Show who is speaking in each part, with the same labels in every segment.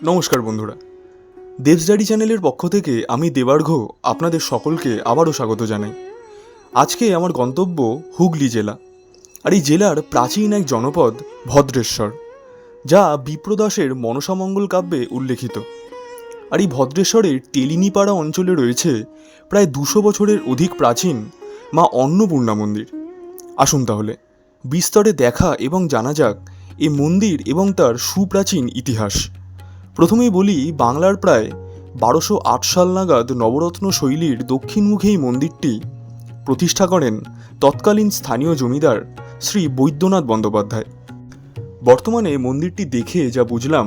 Speaker 1: নমস্কার বন্ধুরা, দেবস ডায়েরি চ্যানেলের পক্ষ থেকে আমি দেবার্ঘ আপনাদের সকলকে আবারও স্বাগত জানাই। আজকে আমার গন্তব্য হুগলি জেলা, আর এই জেলার প্রাচীন এক জনপদ ভদ্রেশ্বর, যা বিপ্রদাসের মনসামঙ্গল কাব্যে উল্লেখিত। আর এই ভদ্রেশ্বরের তেলিনিপাড়া অঞ্চলে রয়েছে প্রায় 200 বছরের অধিক প্রাচীন মা অন্নপূর্ণা মন্দির। আসুন তাহলে বিস্তরে দেখা এবং জানা যাক এই মন্দির এবং তার সুপ্রাচীন ইতিহাস। প্রথমেই বলি, বাংলার প্রায় 1208 সাল নাগাদ নবরত্ন শৈলীর দক্ষিণমুখী এই মন্দিরটি প্রতিষ্ঠা করেন তৎকালীন স্থানীয় জমিদার শ্রী বৈদ্যনাথ বন্দ্যোপাধ্যায়। বর্তমানে মন্দিরটি দেখে যা বুঝলাম,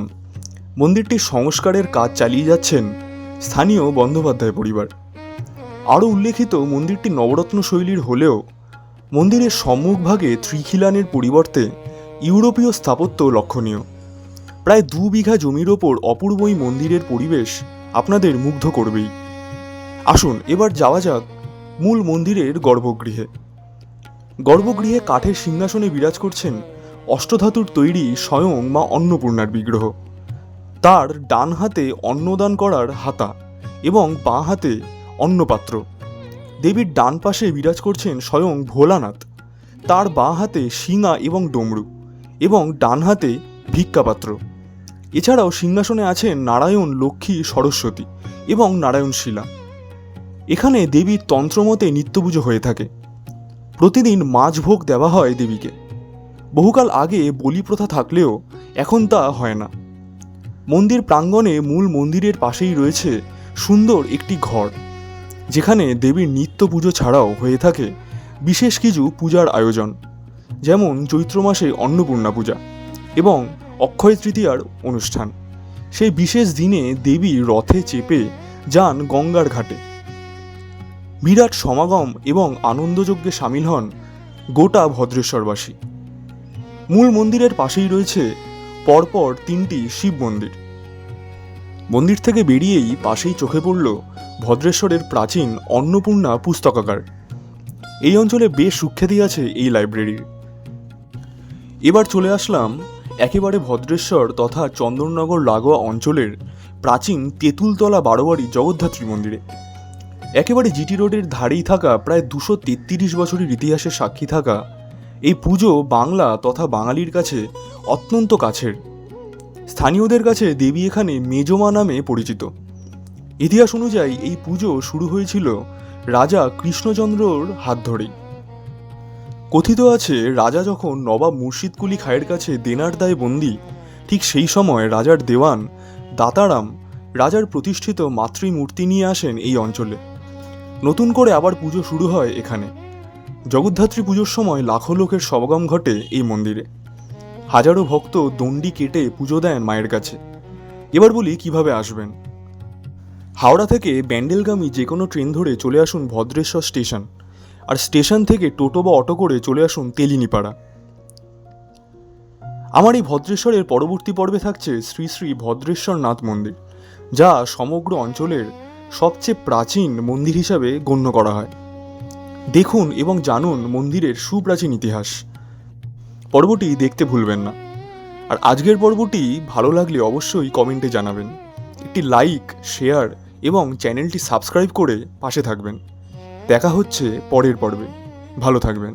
Speaker 1: মন্দিরটির সংস্কারের কাজ চালিয়ে যাচ্ছেন স্থানীয় বন্দ্যোপাধ্যায় পরিবার। আরও উল্লেখিত, মন্দিরটি নবরত্ন শৈলীর হলেও মন্দিরের সম্মুখভাগে ত্রিখিলানের পরিবর্তে ইউরোপীয় স্থাপত্য লক্ষণীয়। প্রায় 2 বিঘা জমির ওপর অপূর্ব এই মন্দিরের পরিবেশ আপনাদের মুগ্ধ করবেই। আসুন এবার যাওয়া যাক মূল মন্দিরের গর্ভগৃহে। গর্ভগৃহে কাঠের সিংহাসনে বিরাজ করছেন অষ্টধাতুর তৈরি স্বয়ং মা অন্নপূর্ণার বিগ্রহ। তার ডান হাতে অন্নদান করার হাতা এবং বাঁ হাতে অন্নপাত্র। দেবীর ডান পাশে বিরাজ করছেন স্বয়ং ভোলানাথ, তার বাঁ হাতে শিঙা এবং ডমরু এবং ডান হাতে ভিক্ষাপাত্র। এছাড়াও সিংহাসনে আছেন নারায়ণ, লক্ষ্মী, সরস্বতী এবং নারায়ণ শিলা। এখানে দেবীর তন্ত্রমতে নিত্যপুজো হয়ে থাকে। প্রতিদিন মাছ ভোগ দেওয়া হয় দেবীকে। বহুকাল আগে বলি প্রথা থাকলেও এখন তা হয় না। মন্দির প্রাঙ্গণে মূল মন্দিরের পাশেই রয়েছে সুন্দর একটি ঘর, যেখানে দেবীর নিত্য পুজো ছাড়াও হয়ে থাকে বিশেষ কিছু পূজার আয়োজন, যেমন চৈত্র মাসে অন্নপূর্ণা পূজা এবং অক্ষয় তৃতীয়ার অনুষ্ঠান। সেই বিশেষ দিনে দেবী রথে চেপে যান গঙ্গার ঘাটে। বিরাট সমাগম এবং আনন্দযজ্ঞে সামিল হন গোটা ভদ্রেশ্বরবাসী। মূল মন্দিরের পাশেই রয়েছে পরপর 3টি শিব মন্দির। মন্দির থেকে বেরিয়েই পাশেই চোখে পড়ল ভদ্রেশ্বরের প্রাচীন অন্নপূর্ণা পুস্তকাগার। এই অঞ্চলে বেশ সুখ্যাতি আছে এই লাইব্রেরির। এবার চলে আসলাম একেবারে ভদ্রেশ্বর তথা চন্দননগর লাগোয়া অঞ্চলের প্রাচীন তেঁতুলতলা বারোয়ারি জগদ্ধাত্রী মন্দিরে। একেবারে জিটি রোডের ধারেই থাকা প্রায় 233 বছরের ইতিহাসের সাক্ষী থাকা এই পুজো বাংলা তথা বাঙালির কাছে অত্যন্ত কাছের। স্থানীয়দের কাছে দেবী এখানে মেজমা নামে পরিচিত। ইতিহাস অনুযায়ী এই পুজো শুরু হয়েছিল রাজা কৃষ্ণচন্দ্রর হাত ধরেই। কথিত আছে, রাজা যখন নবাব মুর্শিদ কুলি খাঁয়ের কাছে দেনার দায়ে বন্দী, ঠিক সেই সময় রাজার দেওয়ান দাতারাম রাজার প্রতিষ্ঠিত মাতৃমূর্তি নিয়ে আসেন এই অঞ্চলে। নতুন করে আবার পুজো শুরু হয় এখানে। জগদ্ধাত্রী পুজোর সময় লাখো লোকের সমাগম ঘটে এই মন্দিরে। হাজারো ভক্ত দণ্ডি কেটে পুজো দেন মায়ের কাছে। এবার বলি কিভাবে আসবেন। হাওড়া থেকে ব্যান্ডেলগামী যে কোনো ট্রেন ধরে চলে আসুন ভদ্রেশ্বর স্টেশন, আর স্টেশন থেকে টোটো বা অটো করে চলে আসুন তেলিনিপাড়া। আমার এই ভদ্রেশ্বরের পরবর্তী পর্বে থাকছে শ্রী শ্রী ভদ্রেশ্বরনাথ মন্দির, যা সমগ্র অঞ্চলের সবচেয়ে প্রাচীন মন্দির হিসাবে গণ্য করা হয়। দেখুন এবং জানুন মন্দিরের সুপ্রাচীন ইতিহাস। পর্বটি দেখতে ভুলবেন না। আর আজকের পর্বটি ভালো লাগলে অবশ্যই কমেন্টে জানাবেন। একটি লাইক, শেয়ার এবং চ্যানেলটি সাবস্ক্রাইব করে পাশে থাকবেন। দেখা হচ্ছে পরের পর্বে। ভালো থাকবেন।